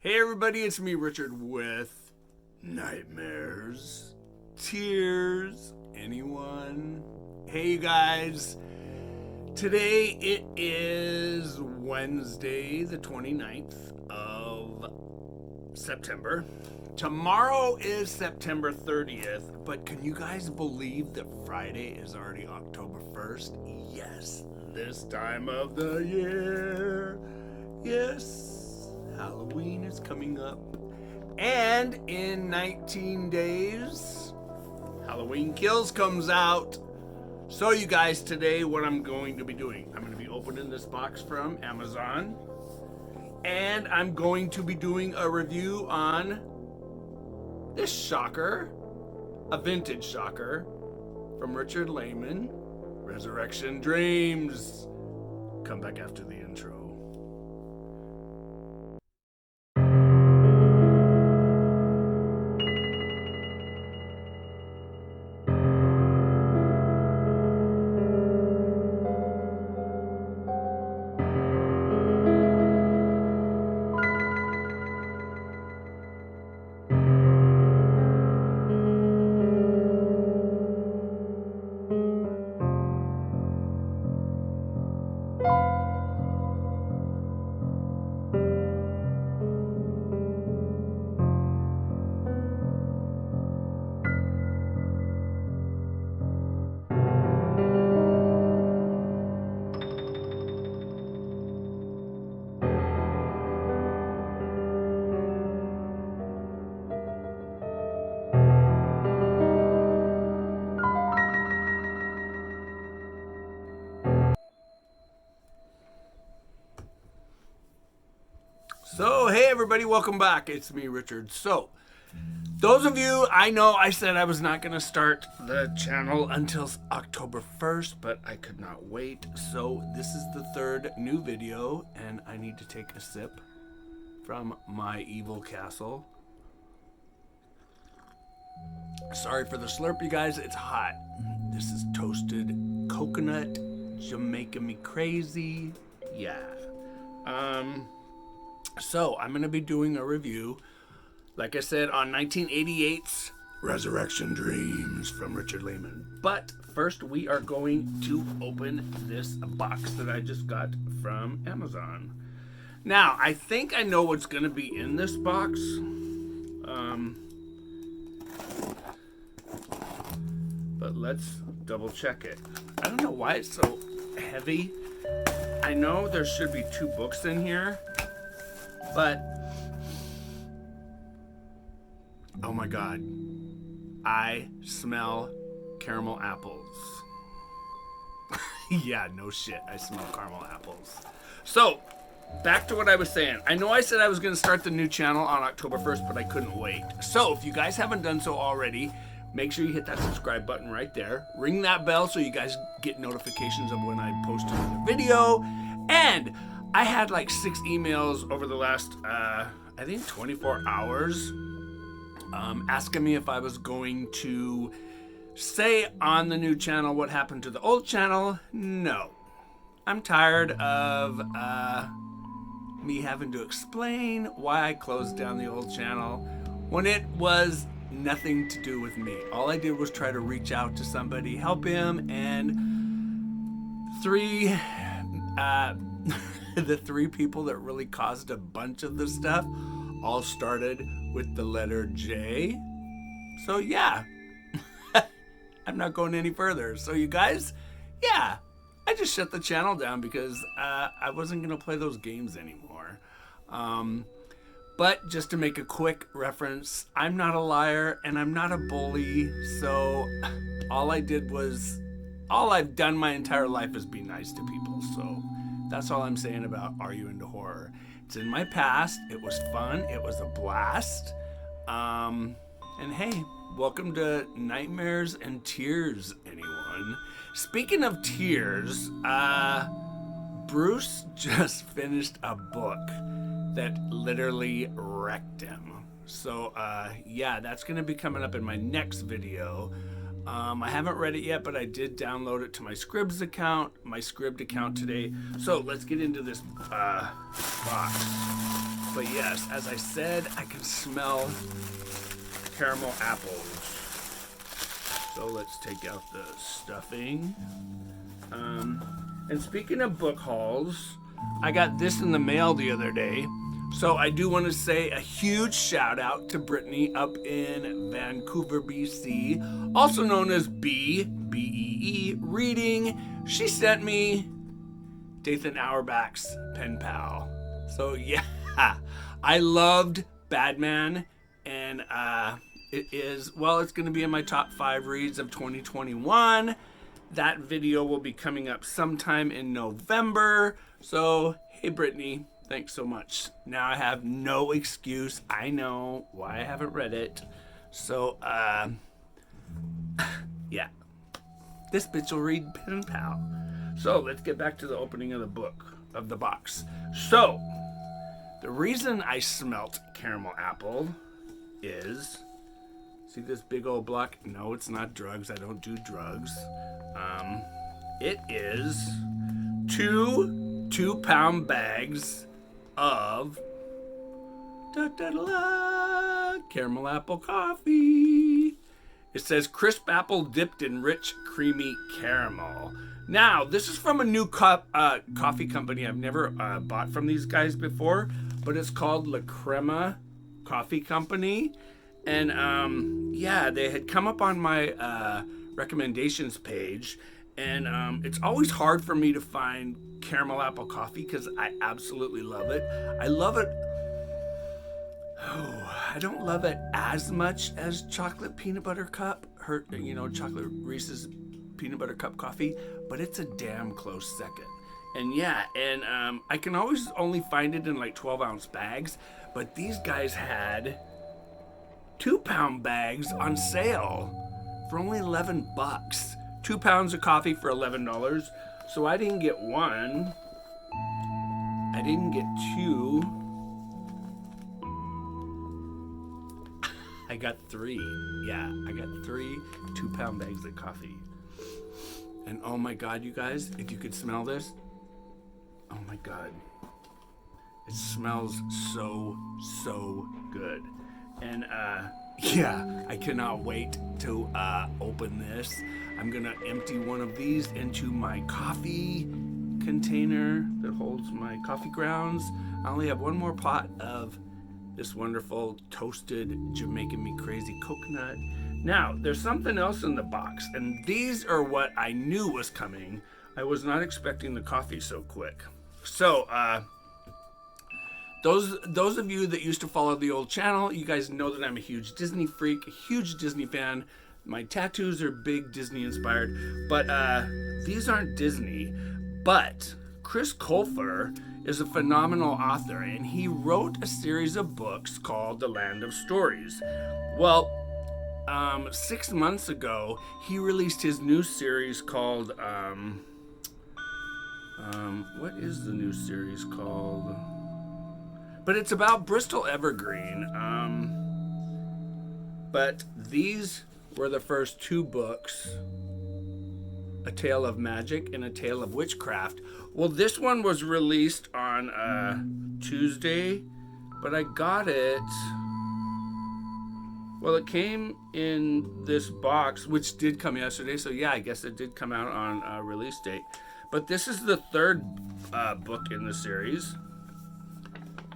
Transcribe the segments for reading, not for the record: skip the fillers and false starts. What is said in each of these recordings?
Hey everybody, it's me, Richard, with Nightmares, Tears, anyone? Hey you guys, today it is Wednesday the 29th of September. Tomorrow is September 30th, but can you guys believe that Friday is already October 1st? Yes, this time of the year. Yes, Halloween is coming up. And in 19 days, Halloween Kills comes out. So you guys, today what I'm going to be doing, I'm going to be opening this box from Amazon. And I'm going to be doing a review on this shocker, a vintage shocker from Richard Laymon, Resurrection Dreams. Come back after the intro. So, hey everybody, welcome back. It's me, Richard. So, those of you, I know I said I was not going to start the channel until October 1st, but I could not wait. So, this is the third new video, and I need to take a sip from my evil castle. Sorry for the slurp, you guys. It's hot. This is toasted coconut, Jamaica me crazy. Yeah. So, I'm going to be doing a review, like I said, on 1988's Resurrection Dreams from Richard Laymon. But first, we are going to open this box that I just got from Amazon. Now, I think I know what's going to be in this box. But let's double check it. I don't know why it's so heavy. I know there should be 2 books in here. But, oh my God, I smell caramel apples. Yeah, no shit, I smell caramel apples. So, back to what I was saying. I know I said I was going to start the new channel on October 1st, but I couldn't wait. So, if you guys haven't done so already, make sure you hit that subscribe button right there. Ring that bell so you guys get notifications of when I post another video. And I had like 6 emails over the last, I think 24 hours, asking me if I was going to say on the new channel what happened to the old channel. No. I'm tired of me having to explain why I closed down the old channel when it was nothing to do with me. All I did was try to reach out to somebody, help him, and the 3 people that really caused a bunch of the stuff all started with the letter J. So yeah, I'm not going any further. So you guys, yeah, I just shut the channel down because I wasn't going to play those games anymore. But just to make a quick reference, I'm not a liar and I'm not a bully. So all I've done my entire life is be nice to people. So that's all I'm saying about Are You Into Horror? It's in my past. It was fun. It was a blast. And hey, welcome to Nightmares and Tears, anyone. Speaking of tears, Bruce just finished a book that literally wrecked him. So, yeah, that's going to be coming up in my next video. I haven't read it yet, but I did download it to my Scribd account today. So let's get into this box. But yes, as I said, I can smell caramel apples. So let's take out the stuffing. And speaking of book hauls, I got this in the mail the other day. So I do want to say a huge shout out to Brittney up in Vancouver, BC, also known as B-E-E Reading. She sent me Dathan Auerbach's pen pal. So yeah, I loved Badman, and it's going to be in my top 5 reads of 2021. That video will be coming up sometime in November. So hey Brittney, thanks so much. Now I have no excuse. I know why I haven't read it. So yeah, this bitch will read pen pal. So let's get back to the opening of the box. So the reason I smelt caramel apple is, see this big old block? No, it's not drugs. I don't do drugs. It is 2 2-pound bags of caramel apple coffee. It says crisp apple dipped in rich, creamy caramel. Now, this is from a new coffee company. I've never bought from these guys before, but it's called La Crema Coffee Company. And yeah, they had come up on my recommendations page. And it's always hard for me to find caramel apple coffee because I absolutely love it. I love it. Oh, I don't love it as much as chocolate peanut butter cup, chocolate Reese's peanut butter cup coffee, but it's a damn close second. And yeah, and I can always only find it in like 12-ounce bags, but these guys had 2-pound bags on sale for only $11. 2 pounds of coffee for $11. So I didn't get 1. I didn't get 2. I got 3. Yeah, I got 3 2-pound bags of coffee. And oh my God, you guys, if you could smell this, oh my God. It smells so, so good. And yeah, I cannot wait to open this. I'm gonna empty one of these into my coffee container that holds my coffee grounds. I only have one more pot of this wonderful toasted Jamaican Me Crazy coconut. Now, there's something else in the box, and these are what I knew was coming. I was not expecting the coffee so quick. So, those of you that used to follow the old channel, you guys know that I'm a huge Disney freak, a huge Disney fan. My tattoos are big Disney inspired, but these aren't Disney. But Chris Colfer is a phenomenal author, and he wrote a series of books called The Land of Stories. Well, 6 months ago, he released his new series called, what is the new series called? But it's about Bristol Evergreen. But these were the first 2 books, A Tale of Magic and A Tale of Witchcraft. Well, this one was released on Tuesday, but I got it. Well, it came in this box, which did come yesterday. So yeah, I guess it did come out on release date. But this is the 3rd book in the series.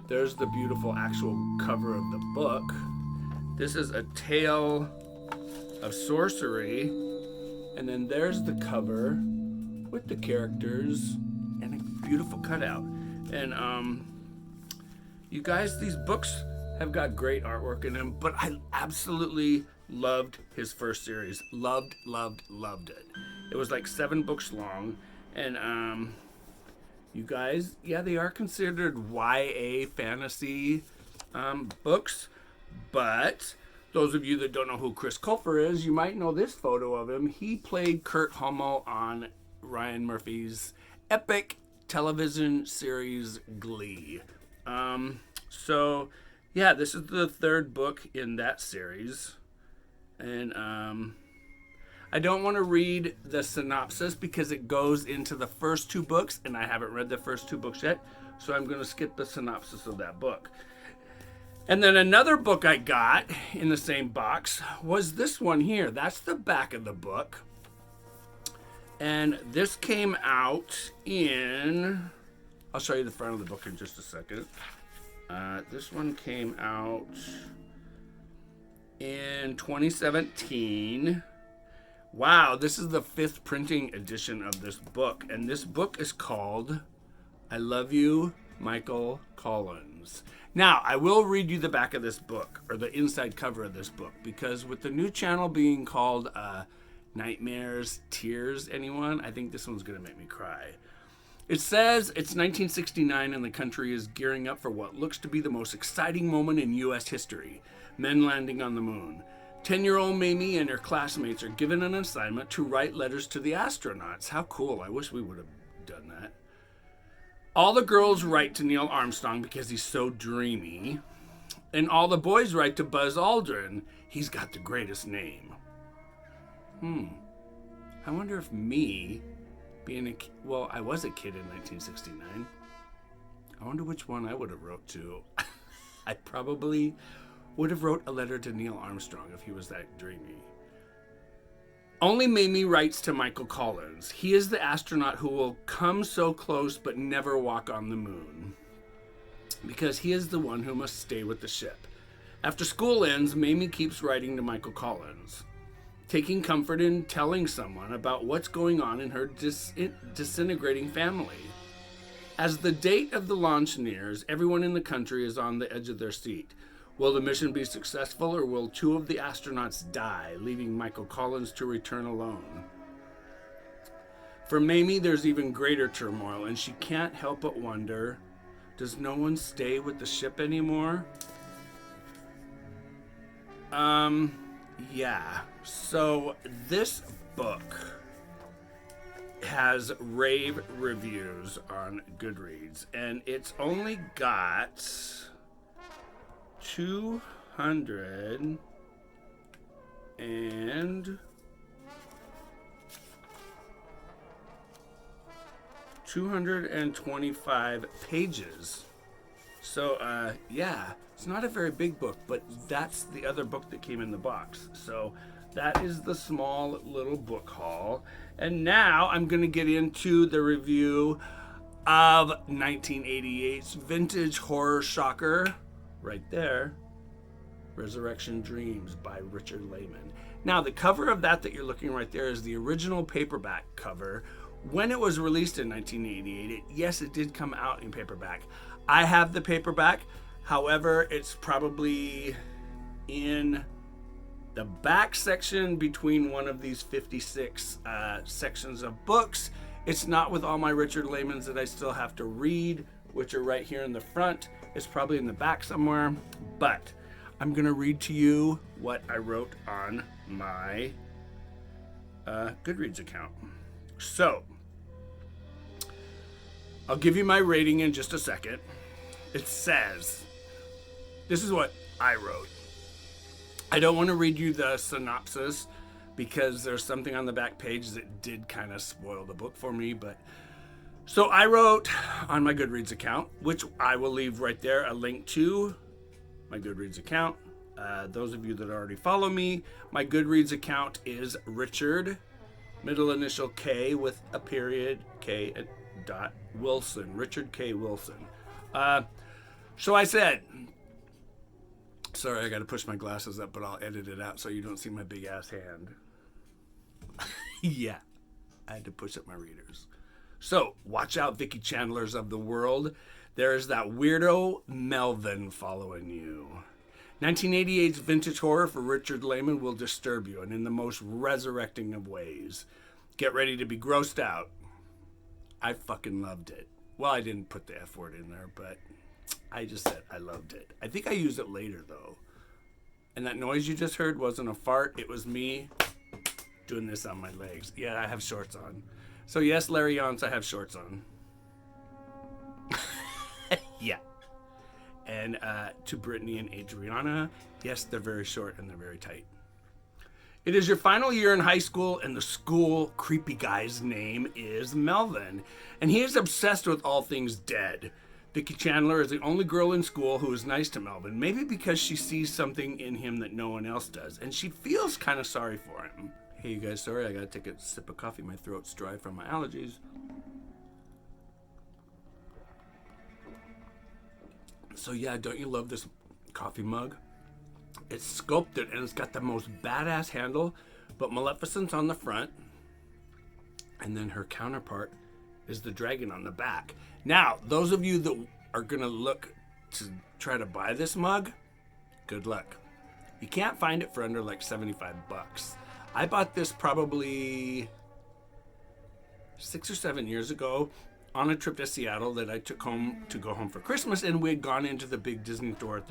There's the beautiful actual cover of the book. This is A Tale of Sorcery. And then there's the cover with the characters and a beautiful cutout. And you guys, these books have got great artwork in them, but I absolutely loved his first series. Loved it. It was like 7 books long. And you guys, yeah, they are considered YA fantasy books, but those of you that don't know who Chris Colfer is, you might know this photo of him. He played Kurt Hummel on Ryan Murphy's epic television series Glee. So yeah, this is the 3rd book in that series. And I don't want to read the synopsis because it goes into the first 2 books, and I haven't read the first 2 books yet, so I'm going to skip the synopsis of that book. And then another book I got in the same box was this one here. That's the back of the book. And this came out in... I'll show you the front of the book in just a second. This one came out in 2017. Wow, this is the 5th printing edition of this book. And this book is called I Love You, Michael Collins. Now, I will read you the back of this book, or the inside cover of this book, because with the new channel being called Nightmares, Tears, anyone, I think this one's going to make me cry. It says it's 1969 and the country is gearing up for what looks to be the most exciting moment in U.S. history, men landing on the moon. 10-year-old Mamie and her classmates are given an assignment to write letters to the astronauts. How cool. I wish we would have done that. All the girls write to Neil Armstrong because he's so dreamy. And all the boys write to Buzz Aldrin. He's got the greatest name. I wonder if me, well, I was a kid in 1969. I wonder which one I would have wrote to. I probably would have wrote a letter to Neil Armstrong if he was that dreamy. Only Mamie writes to Michael Collins. He is the astronaut who will come so close but never walk on the moon, because he is the one who must stay with the ship. After school ends, Mamie keeps writing to Michael Collins, taking comfort in telling someone about what's going on in her disintegrating family. As the date of the launch nears, everyone in the country is on the edge of their seat. Will the mission be successful, or will 2 of the astronauts die, leaving Michael Collins to return alone? For Mamie, there's even greater turmoil, and she can't help but wonder, does no one stay with the ship anymore? Yeah. So this book has rave reviews on Goodreads, and it's only got 225 pages. So, yeah, it's not a very big book, but that's the other book that came in the box. So that is the small little book haul. And now I'm going to get into the review of 1988's vintage horror shocker, right there, Resurrection Dreams by Richard Laymon. Now, the cover of that you're looking right there is the original paperback cover. When it was released in 1988, yes, it did come out in paperback. I have the paperback. However, it's probably in the back section between one of these 56 sections of books. It's not with all my Richard Laymons that I still have to read, which are right here in the front. It's probably in the back somewhere, but I'm going to read to you what I wrote on my Goodreads account. So, I'll give you my rating in just a second. It says, this is what I wrote. I don't want to read you the synopsis because there's something on the back page that did kind of spoil the book for me, but so I wrote on my Goodreads account, which I will leave right there, a link to my Goodreads account. Those of you that already follow me, my Goodreads account is Richard, middle initial K with a period, K dot Wilson, Richard K. Wilson. So I said, sorry, I got to push my glasses up, but I'll edit it out so you don't see my big ass hand. Yeah, I had to push up my readers. So, watch out, Vicky Chandlers of the world. There is that weirdo Melvin following you. 1988's vintage horror for Richard Laymon will disturb you, and in the most resurrecting of ways. Get ready to be grossed out. I fucking loved it. Well, I didn't put the F word in there, but I just said I loved it. I think I used it later, though. And that noise you just heard wasn't a fart. It was me doing this on my legs. Yeah, I have shorts on. So yes, Larry Yance, I have shorts on. Yeah. And to Brittney and Adriana, yes, they're very short and they're very tight. It is your final year in high school, and the school creepy guy's name is Melvin. And he is obsessed with all things dead. Vicky Chandler is the only girl in school who is nice to Melvin, maybe because she sees something in him that no one else does, and she feels kind of sorry for him. Hey, you guys, sorry, I gotta take a sip of coffee. My throat's dry from my allergies. So yeah, don't you love this coffee mug? It's sculpted and it's got the most badass handle, but Maleficent's on the front, and then her counterpart is the dragon on the back. Now, those of you that are gonna look to try to buy this mug, good luck. You can't find it for under like 75 bucks. I bought this probably 6 or 7 years ago on a trip to Seattle that I took home to go home for Christmas, and we had gone into the big Disney store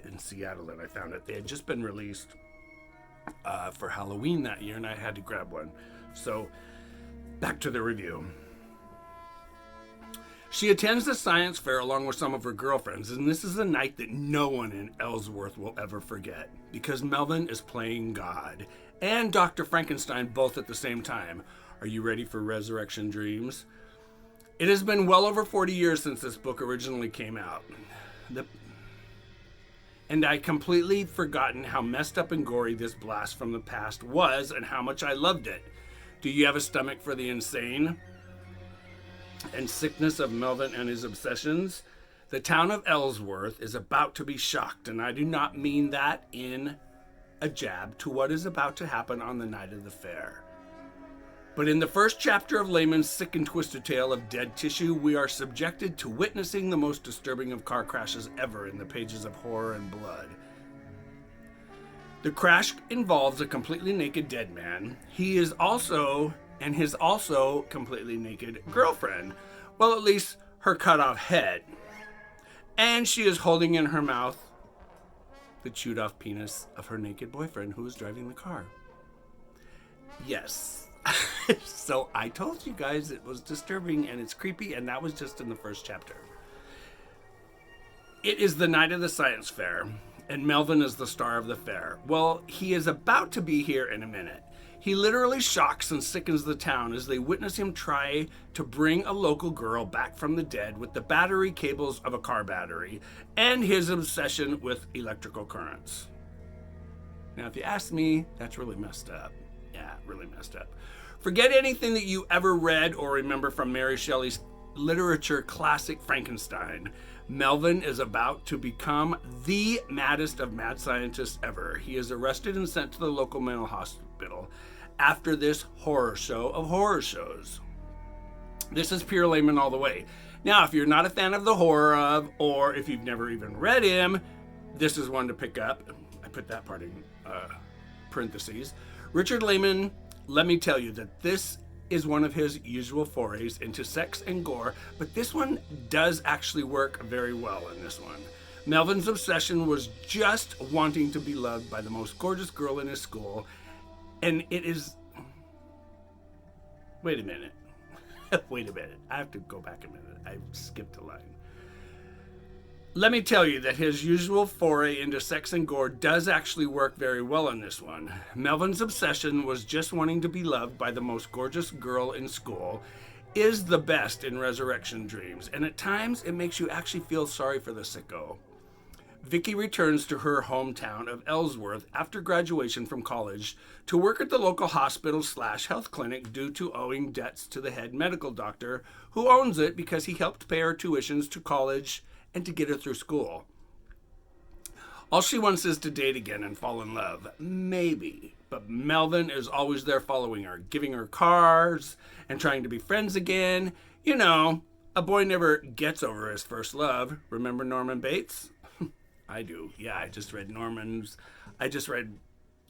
in Seattle, and I found it. They had just been released for Halloween that year, and I had to grab one. So, back to the review. She attends the science fair along with some of her girlfriends, and this is a night that no one in Ellsworth will ever forget, because Melvin is playing God and Dr. Frankenstein both at the same time. Are you ready for Resurrection Dreams? It has been well over 40 years since this book originally came out. And I completely forgotten how messed up and gory this blast from the past was and how much I loved it. Do you have a stomach for the insane and sickness of Melvin and his obsessions? The town of Ellsworth is about to be shocked, and I do not mean that in a jab to what is about to happen on the night of the fair. But in the first chapter of Laymon's sick and twisted tale of dead tissue, we are subjected to witnessing the most disturbing of car crashes ever in the pages of horror and blood. The crash involves a completely naked dead man. His also completely naked girlfriend. Well, at least her cut off head. And she is holding in her mouth the chewed off penis of her naked boyfriend who is driving the car. Yes. So I told you guys it was disturbing and it's creepy, and that was just in the first chapter. It is the night of the science fair, and Melvin is the star of the fair. Well, he is about to be here in a minute. He literally shocks and sickens the town as they witness him try to bring a local girl back from the dead with the battery cables of a car battery and his obsession with electrical currents. Now, if you ask me, that's really messed up. Yeah, really messed up. Forget anything that you ever read or remember from Mary Shelley's literature classic Frankenstein. Melvin is about to become the maddest of mad scientists ever. He is arrested and sent to the local mental hospital after this horror show of horror shows. This is pure Laymon all the way. Now, if you're not a fan of the horror of, or if you've never even read him, this is one to pick up. I put that part in parentheses. Richard Laymon, let me tell you that this is one of his usual forays into sex and gore, but this one does actually work very well in this one. Melvin's obsession was just wanting to be loved by the most gorgeous girl in his school, and it is... Wait a minute. Wait a minute. I have to go back a minute. I skipped a line. Let me tell you that his usual foray into sex and gore does actually work very well in this one. Melvin's obsession was just wanting to be loved by the most gorgeous girl in school is the best in Resurrection Dreams, and at times it makes you actually feel sorry for the sicko. Vicky returns to her hometown of Ellsworth after graduation from college to work at the local hospital/health clinic due to owing debts to the head medical doctor who owns it because he helped pay her tuitions to college and to get her through school. All she wants is to date again and fall in love. Maybe. But Melvin is always there following her, giving her cars and trying to be friends again. You know, a boy never gets over his first love. Remember Norman Bates? I do. Yeah, I just read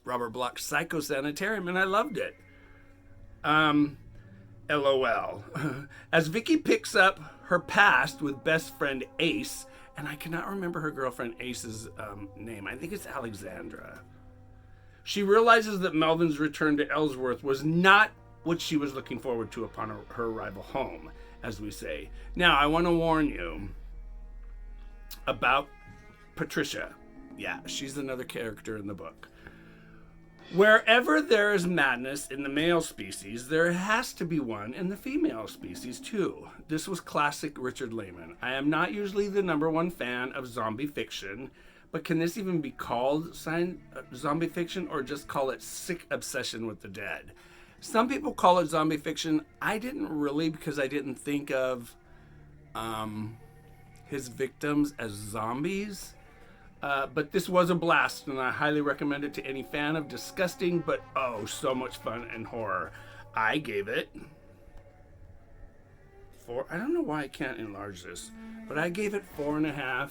Robert Bloch's Psycho Sanitarium and I loved it. LOL. As Vicky picks up her past with best friend Ace, and I cannot remember her girlfriend Ace's name. I think it's Alexandra. She realizes that Melvin's return to Ellsworth was not what she was looking forward to upon her arrival home, as we say. Now, I want to warn you about Patricia. Yeah, she's another character in the book. Wherever there is madness in the male species, there has to be one in the female species too. This was classic Richard Laymon. I am not usually the #1 fan of zombie fiction, but can this even be called zombie fiction, or just call it sick obsession with the dead? Some people call it zombie fiction. I didn't really, because I didn't think of his victims as zombies. But this was a blast, and I highly recommend it to any fan of disgusting but oh so much fun and horror. I gave it 4. I don't know why I can't enlarge this, but I gave it 4.5.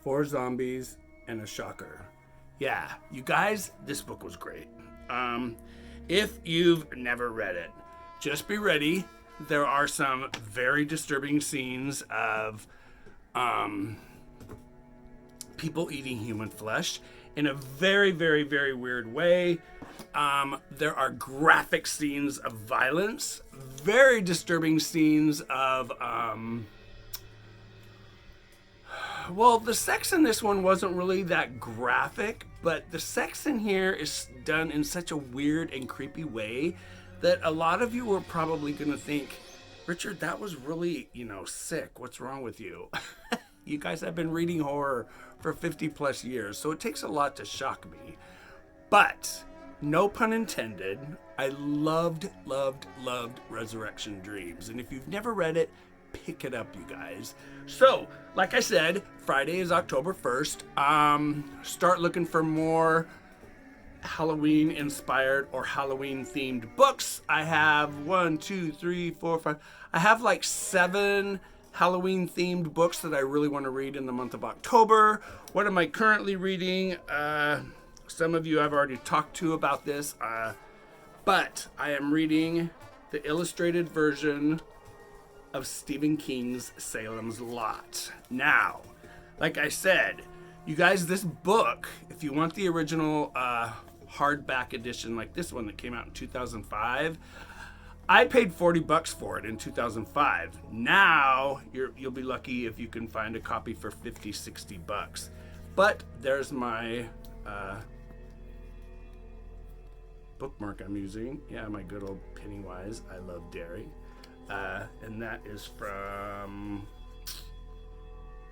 4 zombies and a shocker. Yeah, you guys, this book was great. If you've never read it, just be ready. There are some very disturbing scenes of people eating human flesh in a very, very, very weird way. There are graphic scenes of violence, very disturbing scenes of, well, the sex in this one wasn't really that graphic, but the sex in here is done in such a weird and creepy way that a lot of you are probably going to think, Richard, that was really, sick. What's wrong with you? You guys have been reading horror for 50 plus years, so it takes a lot to shock me. But, no pun intended, I loved Resurrection Dreams. And if you've never read it, pick it up, you guys. So, like I said, Friday is October 1st. Start looking for more Halloween inspired or Halloween themed books. I have 1, 2, 3, 4, 5. I have like 7 Halloween themed books that I really want to read in the month of October. What am I currently reading? Some of you I've already talked to about this, but I am reading the illustrated version of Stephen King's Salem's Lot. Now, like I said, you guys, this book, if you want the original hardback edition like this one that came out in 2005, I paid $40 for it in 2005. Now, you'll be lucky if you can find a copy for $50, $60. But there's my bookmark I'm using. Yeah, my good old Pennywise, I Love Dairy. And that is from,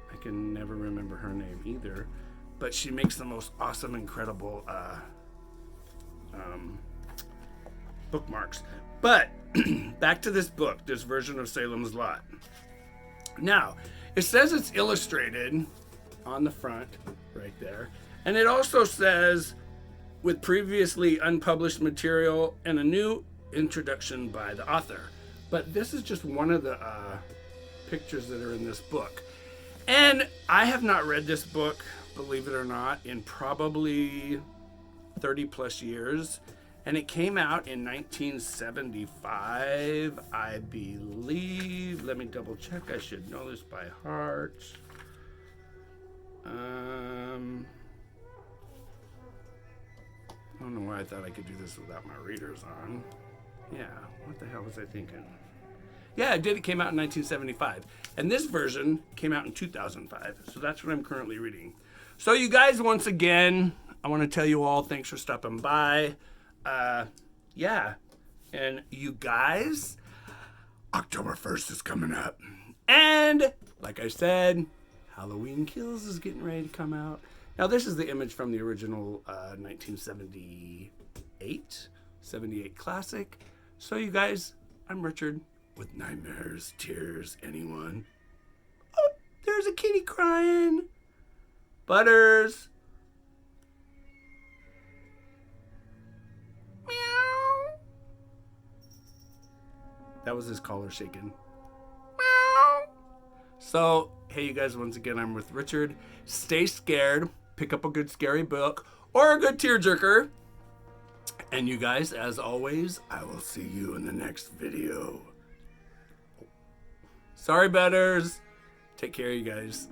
I can never remember her name either, but she makes the most awesome, incredible bookmarks. But back to this book, this version of Salem's Lot. Now, it says it's illustrated on the front right there, and it also says with previously unpublished material and a new introduction by the author. But this is just one of the pictures that are in this book. And I have not read this book, believe it or not, in probably 30 plus years. And it came out in 1975, I believe. Let me double check. I should know this by heart. I don't know why I thought I could do this without my readers on. Yeah, what the hell was I thinking? Yeah, it did. It came out in 1975. And this version came out in 2005. So that's what I'm currently reading. So you guys, once again, I want to tell you all, thanks for stopping by. Yeah. And you guys, October 1st is coming up. And like I said, Halloween Kills is getting ready to come out. Now, this is the image from the original 78 classic. So you guys, I'm Richard with Nightmares, Tears, Anyone. Oh, there's a kitty crying. Butters. Meow. That was his collar shaking. Meow. So, hey you guys, once again, I'm with Richard. Stay scared. Pick up a good scary book or a good tearjerker. And you guys, as always, I will see you in the next video. Sorry, betters. Take care, you guys.